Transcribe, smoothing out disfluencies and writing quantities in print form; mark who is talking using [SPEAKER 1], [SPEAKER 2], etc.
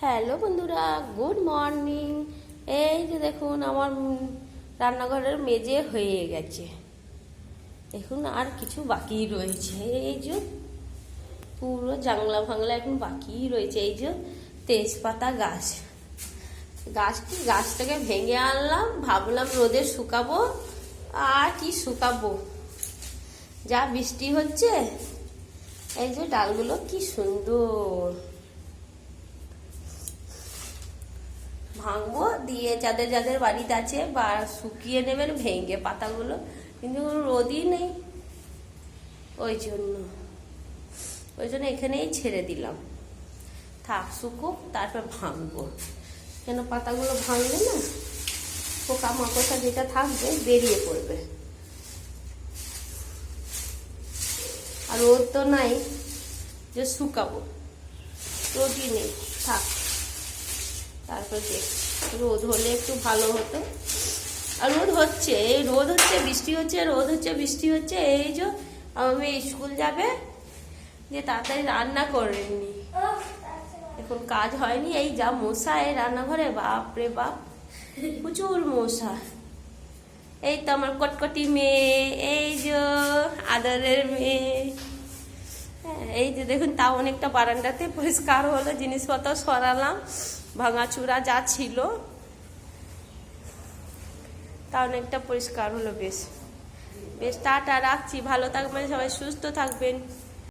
[SPEAKER 1] Hello বন্ধুরা, good morning. এই যে দেখুন আমার রান্নাঘরের মেজে হয়ে গেছে। দেখুন আর কিছু বাকি রয়েছে। এই যে পুরো জাংলা ফাংলা এখন বাকি রয়েছে। এই যে তেজপাতা গাছ থেকে ভেঙে আনলাম, ভাবলাম রোদে শুকাবো। আর কি শুকাবো, যা বৃষ্টি হচ্ছে। এই যে ডালগুলো কি সুন্দর ভাঙবো, দিয়ে যাদের যাদের বাড়িতে আছে বা শুকিয়ে নেবেন ভেঙে পাতাগুলো, কিন্তু রোদই নেই। ওই জন্য এখানেই ছেড়ে দিলাম, থাক শুকুক, তারপর ভাঙবো। কেন পাতাগুলো ভাঙলে না পোকা মাকড়সা যেটা থাকবে বেরিয়ে পড়বে। আর রোদ তো নাই যে শুকাবো, রোদই নেই, থাক। তারপর রোদ হলে একটু ভালো হতো। আর রোদ হচ্ছে বৃষ্টি হচ্ছে, রোদ হচ্ছে বৃষ্টি হচ্ছে। এই যে আমার মেয়ে স্কুল যাবে, যে তাড়াতাড়ি রান্না করেনি, এখন কাজ হয়নি। এই যা মশা এই রান্নাঘরে, বাপ রে বাপ, প্রচুর মশা। এই তো আমার কটকটি মেয়ে, এই যে আদরের মেয়ে। এই যে দেখুন, তাও অনেকটা বারান্দাতে পরিষ্কার হলো, জিনিসপত্র সরালাম, ভাঙাচুরা যা ছিল তা অনেকটা পরিষ্কার হলো। বেশ বেশ, টাটা, রাখছি। ভালো থাকবেন সবাই, সুস্থ থাকবেন।